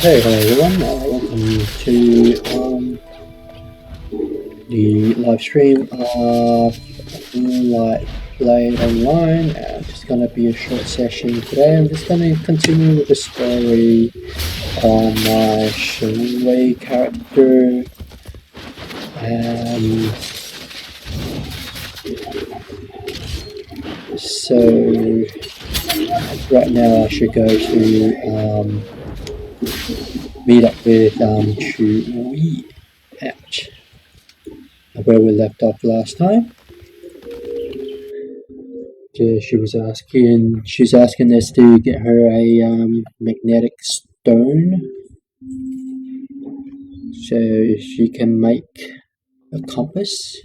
Hey, hello everyone, welcome to the live stream of Moonlight Blade Online. Just going to be a short session today. I'm just going to continue with the story on my ShenWei character. So right now I should go to meet up with ShenWei at where we left off last time. She's asking us to get her a magnetic stone so she can make a compass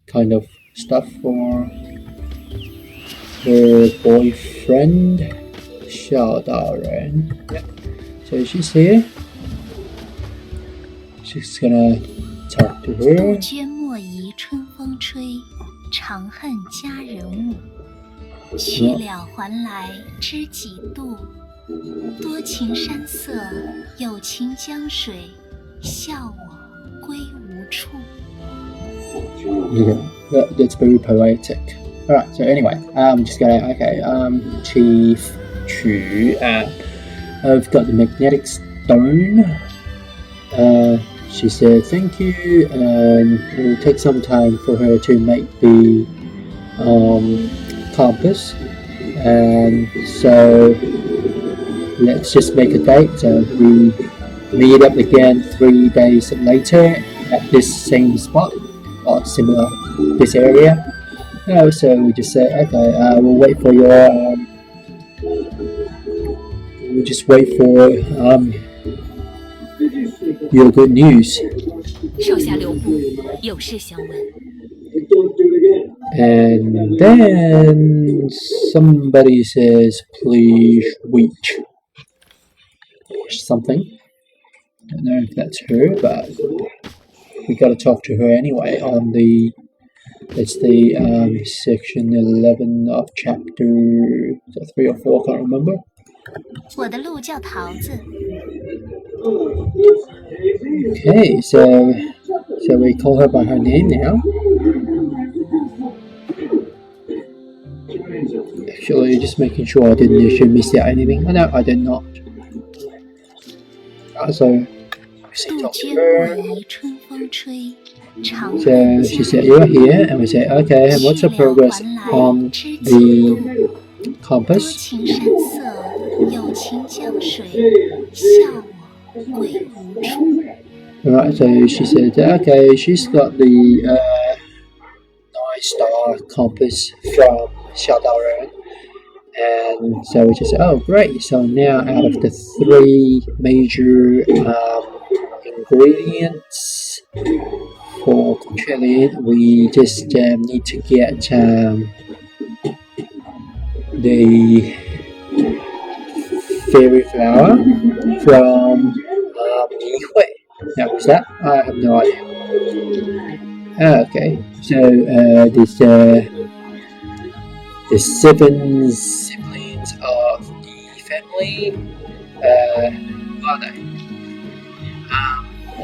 kind of stuff for her boyfriend Xiaodaoren. Yep. So she's here. She's gonna talk to her. 杜鹃莫疑春风吹，长恨佳人误。去了还来知几度？多情山色，有情江水，笑我归无处。 Yeah, that's very poetic. Alright, so anyway, I'm just gonna, Chief Chu, I've got the magnetic stone. She said thank you, and it will take some time for her to make the compass, and so let's just make a date. So we meet up again 3 days later at this same spot, or similar, this area. So we just say, okay, we'll wait for your, we'll just wait for your good news. 手下留步，有事相问。 And then somebody says, please wait. Or something. I don't know if that's her, but we gotta talk to her anyway on the, it's the section 11 of chapter 3 or 4, I can't remember. 我的鹿叫桃子。 Okay, so we call her by her name now. Actually, just making sure I didn't miss out anything. Oh, no, I did not. So, 杜鹃莫疑春风吹，长 so she said, you're here, and we say, okay, and what's the progress on the compass? 情山色，有情江水，笑我归无处。 Right, so she said, okay, she's got the 9-star compass from Xiaodaoren. And so we just said, oh great, so now out of the 3 major ingredients for Trillion, we just need to get the fairy flower from Yihui. Now was that? I have no idea. Okay, so the 7 siblings of the family, who are they?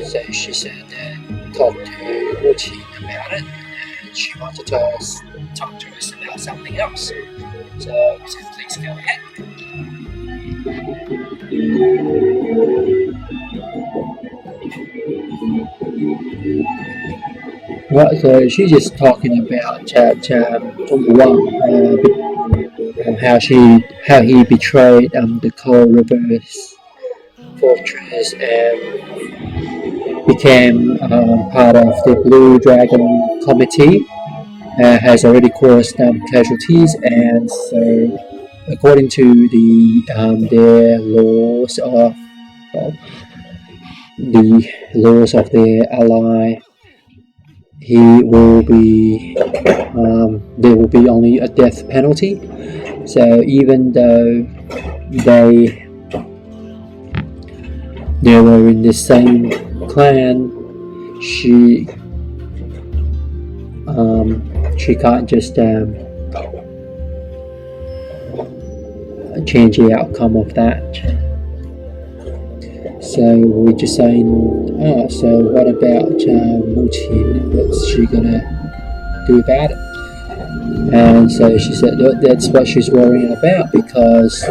So she said, talk to Wuqi about it, and she wanted to talk to us about something else. So we said, please go ahead. Right, so she's just talking about how he betrayed the Coral River's fortress and became part of the Blue Dragon Committee. Has already caused casualties, and so according to their laws of the laws of their ally, he will be there will be only a death penalty. So even though they were in the same clan, she can't just change the outcome of that. so we're just saying, oh, so what about Muqin? What's she gonna do about it? And so she said that's what she's worrying about because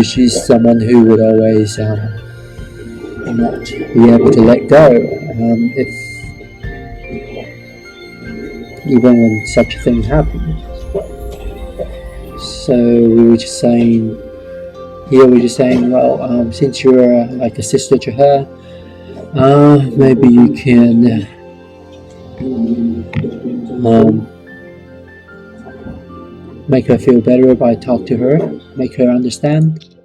she's someone who would always not be able to let go if even when such a thing happens. So we were just saying, well, since you're like a sister to her, maybe you can make her feel better by talk to her, make her understand.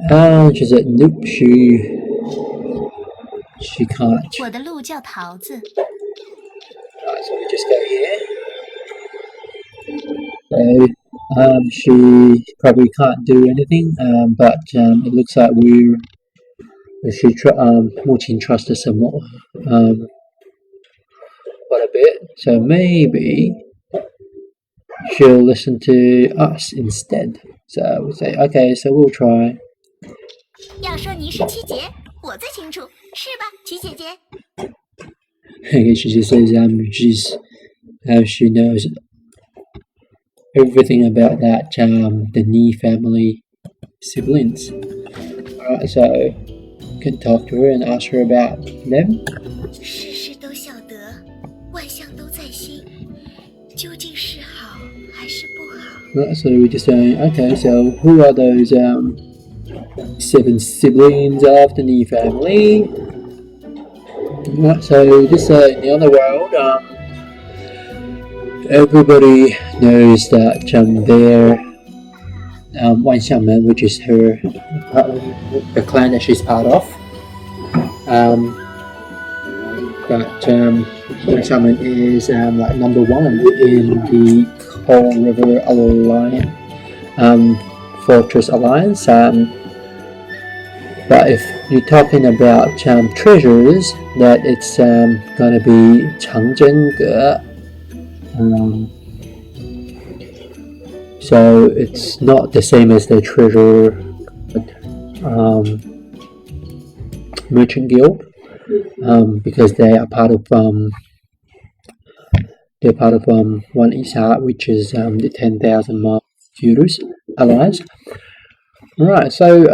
And she said, nope, she can't. 我的鹿叫桃子。 Right, so we just go here. So she probably can't do anything, but it looks like Muqin trusts us some more, quite a bit. So maybe she'll listen to us instead. So we say, okay, so we'll try. 要说你是七姐，我最清楚，是吧，七姐姐？ She just says she knows everything about that the Ni family siblings. Alright, so you can talk to her and ask her about them. 事事都晓得，万象都在心，究竟是好还是不好？ Right, so we're just saying, okay, so who are those 7 siblings of the Ni family? Right, so just in the other world, everybody knows that their Wan Xiangmen, which is the clan that she's part of, that Wan Xiangmen is like number 1 in the Cold River Alliance, Fortress Alliance. But if you're talking about treasures, that it's gonna be Changjenge. So it's not the same as the treasure merchant guild, because they are part of One Isa, which is the 10,000 mile feudals alliance. Right, so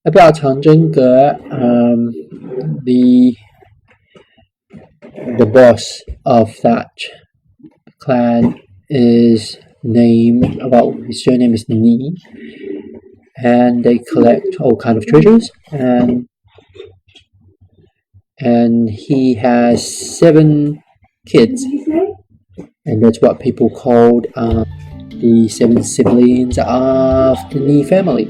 about Changjenge, the boss of that clan is his surname is Ni, and they collect all kind of treasures, and he has 7 kids, and that's what people called the 7 siblings of the Ni family.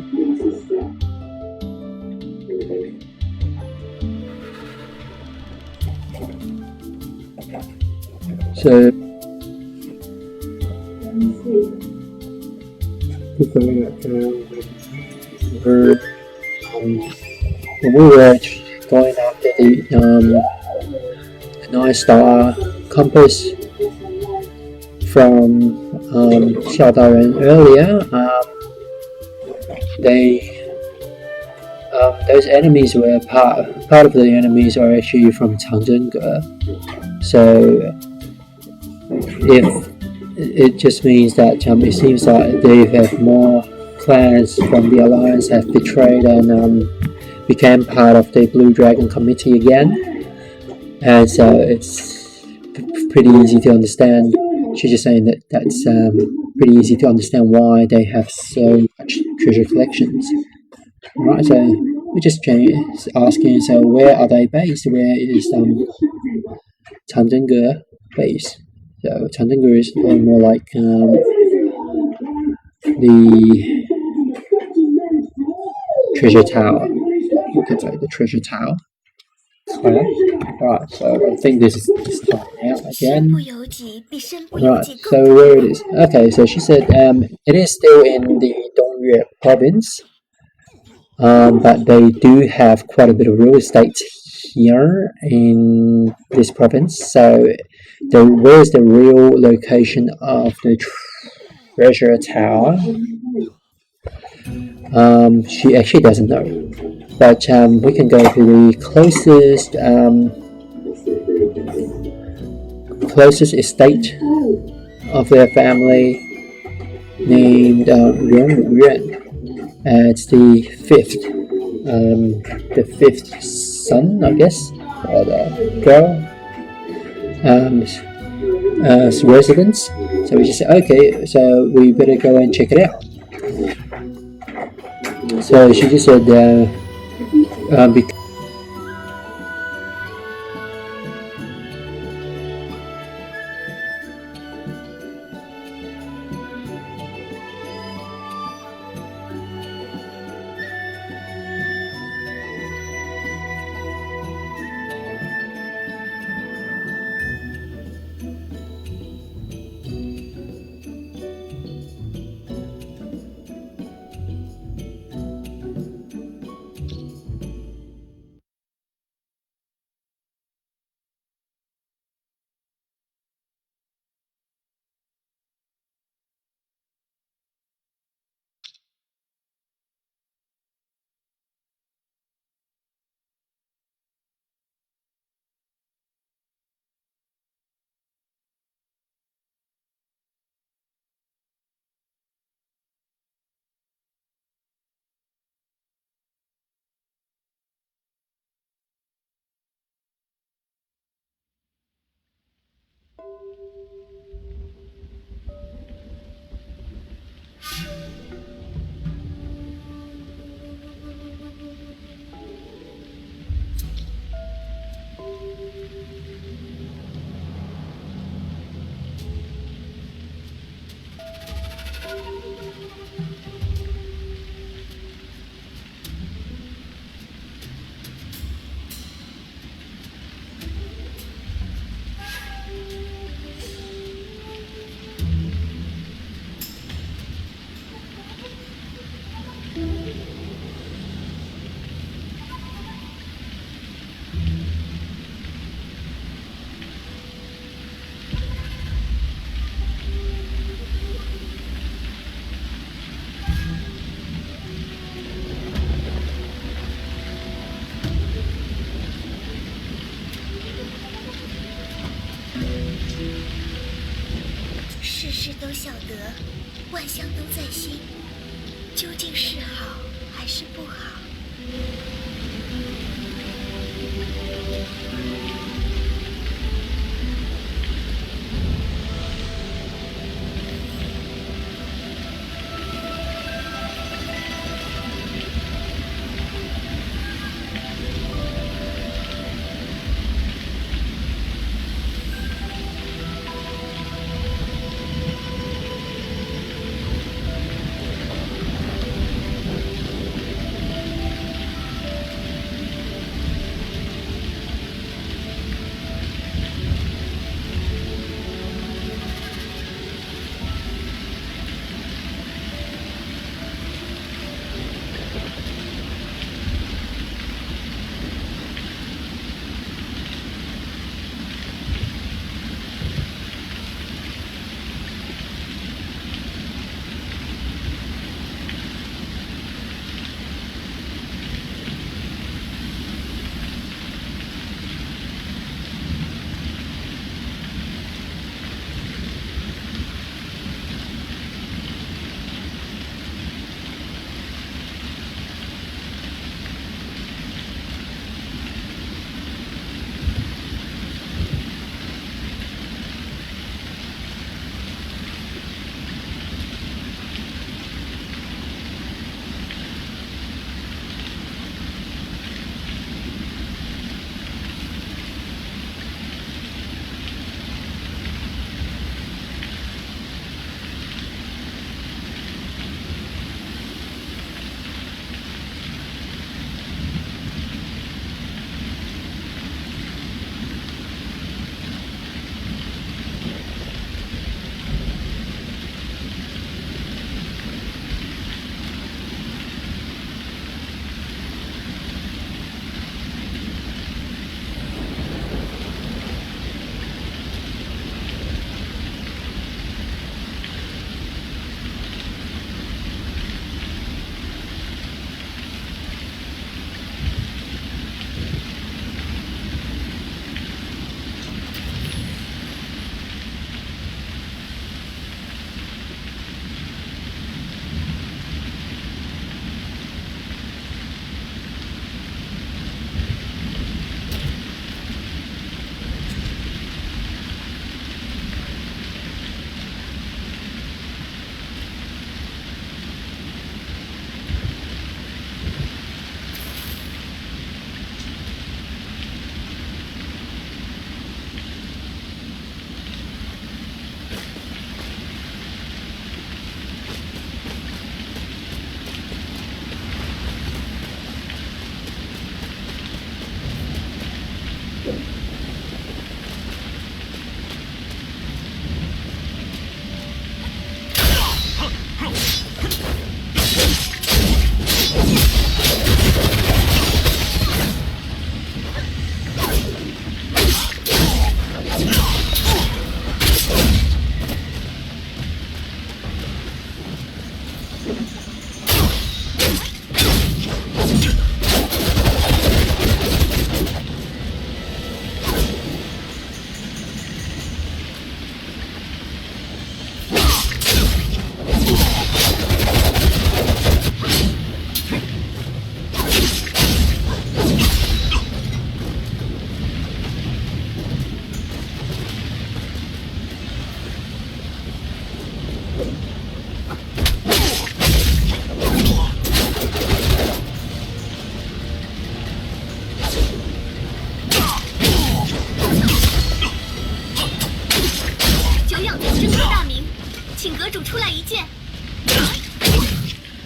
So when we were going after the 9-star compass from Xiaodaren earlier, those enemies were part of the enemies are actually from Changjenge. So if it just means that it seems like they have more clans from the alliance have betrayed and became part of the Blue Dragon committee again, and so it's pretty easy to understand. She's just saying that that's pretty easy to understand why they have so much treasure collections. Right, so we're just asking, so where are they based? Where is Changjenge based? So Changjenge is more like the treasure tower. You can say the treasure tower. Right, so I think this is starting out again. Right, so where it is? Okay, so she said it is still in the Dongyue province, but they do have quite a bit of real estate here in this province. So where's the real location of the treasure tower? She actually doesn't know. But we can go to the closest estate of their family, named Yuan. It's the fifth son, I guess, or the girl, residence. So we just said, okay, so we better go and check it out. So she just said, because 都晓得，万象都在心，究竟是好还是不好？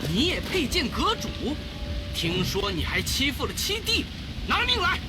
你也配见阁主？听说你还欺负了七弟，拿命来！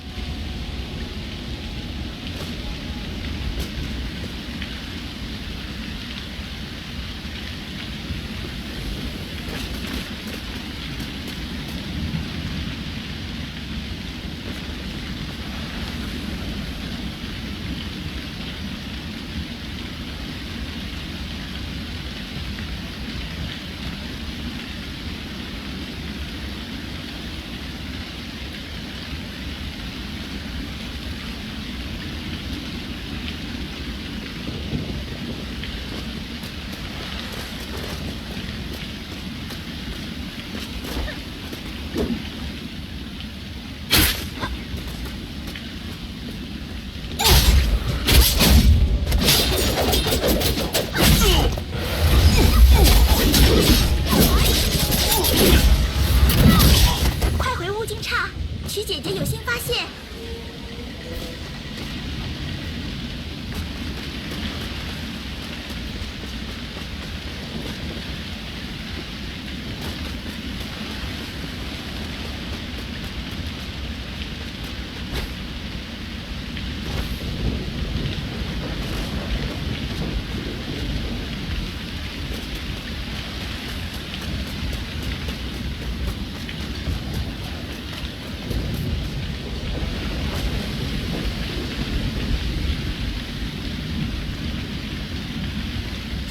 快回乌金岔，曲姐姐有新发现。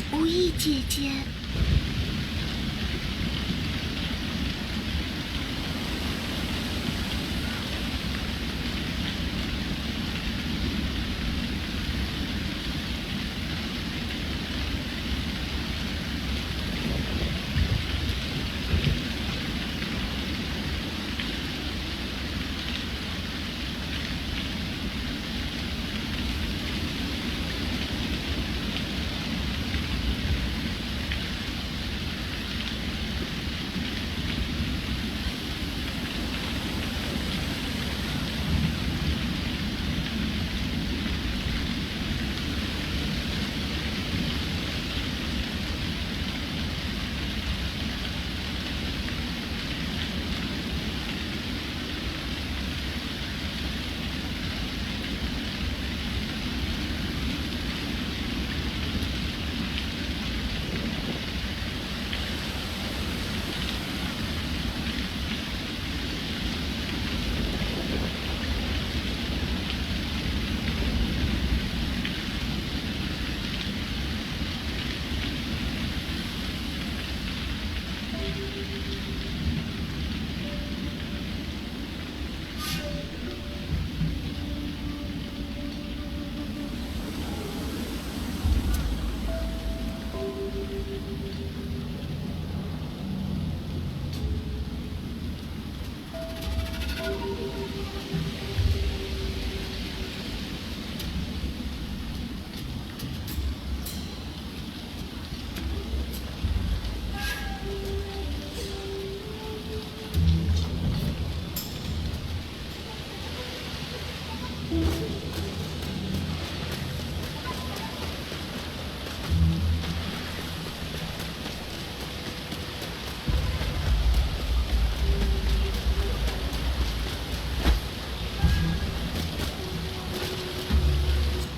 无意姐姐，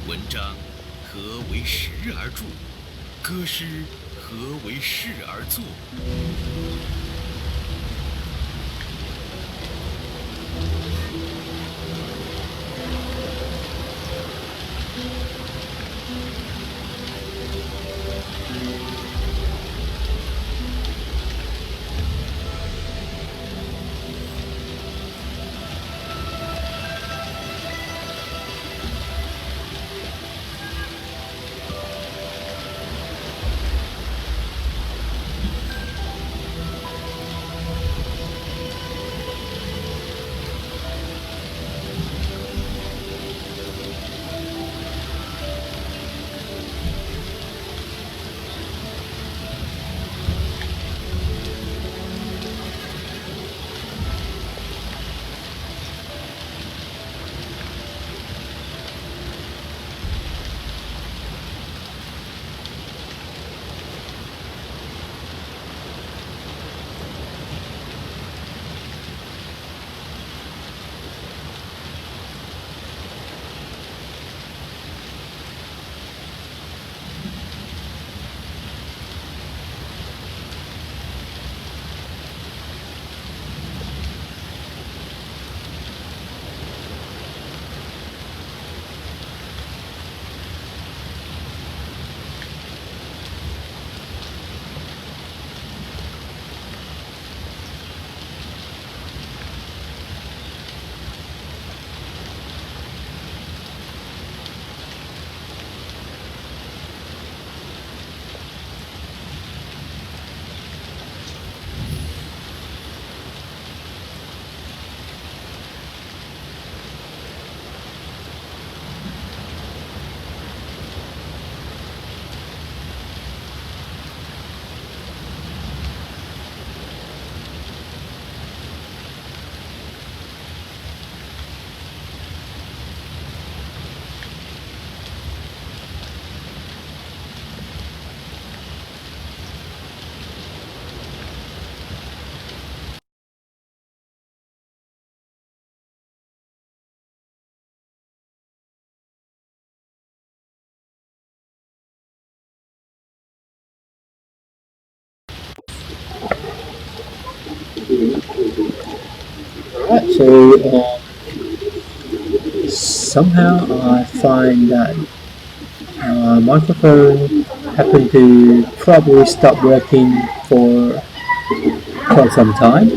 文章何为时而著？歌诗何为事而作？ Alright, so somehow I find that microphone happened to probably stop working for quite some time.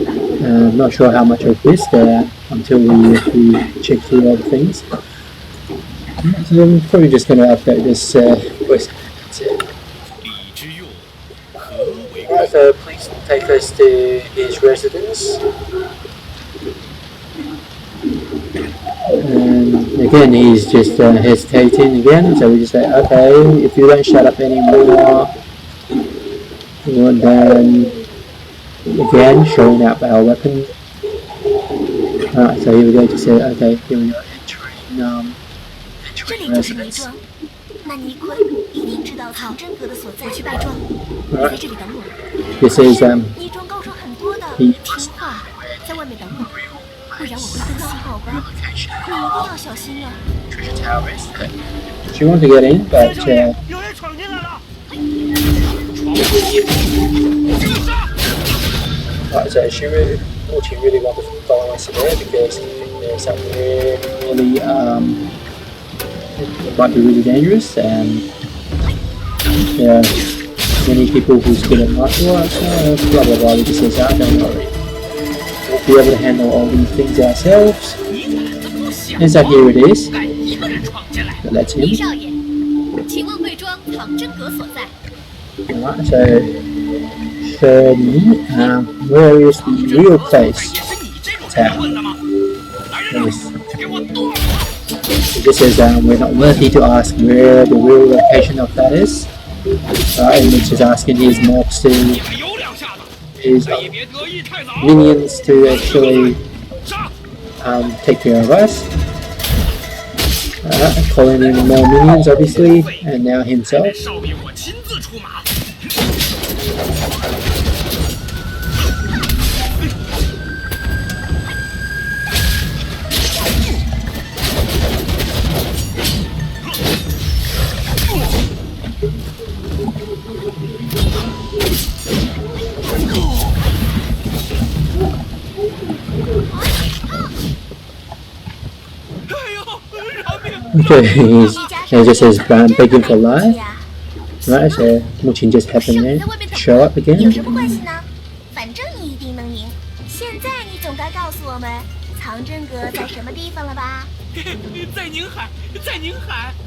I'm not sure how much of this there until we check through all the things. So I'm probably just going to update this voice. That's it. Alright, so please take us to his residence. And again, he's just hesitating again, so we just say, okay, if you don't shut up anymore, well, then again, showing up our weapon. Alright, so here we go, just say, okay, here we go, entering residence. Alright, this is, he must treasure tower is. She wanted to get in, but right, so she really wanted to follow us there because there's something really it might be really dangerous, and there are many people who's good at martial arts, blah blah blah. We just says, don't worry, we'll be able to handle all these things ourselves. And so here it is. So that's him. Alright, so Shirley, where is the real place? This is we're not worthy to ask where the real location of that is. And it's just asking his mobs to his minions to actually take care of us. Calling in more minions obviously, and now himself. Okay, he just says begging for life. Right, so Muqin just happened there to show up again.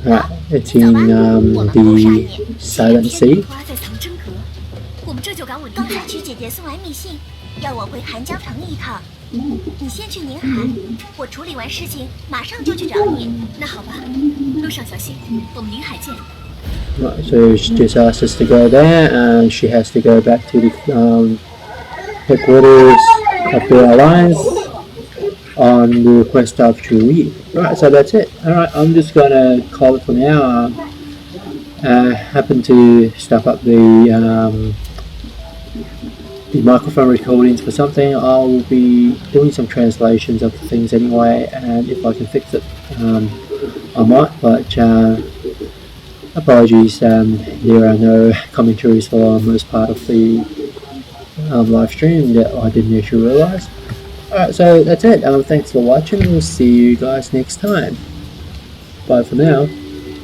Right, it's in the Silent Sea. 要我回韩江城一趟，你先去宁海，我处理完事情马上就去找你。那好吧，路上小心，我们宁海见。Right, so she just asked us to go there, and she has to go back to the headquarters of the Alliance on the request of Chewie. Right, so that's it. Alright, I'm just gonna call it for now. Happen to stuff up the microphone recordings for something. I'll be doing some translations of things anyway, and if I can fix it, I might, but apologies, there are no commentaries for most part of the live stream that I didn't actually realise. Alright, so that's it. Thanks for watching. We'll see you guys next time. Bye for now.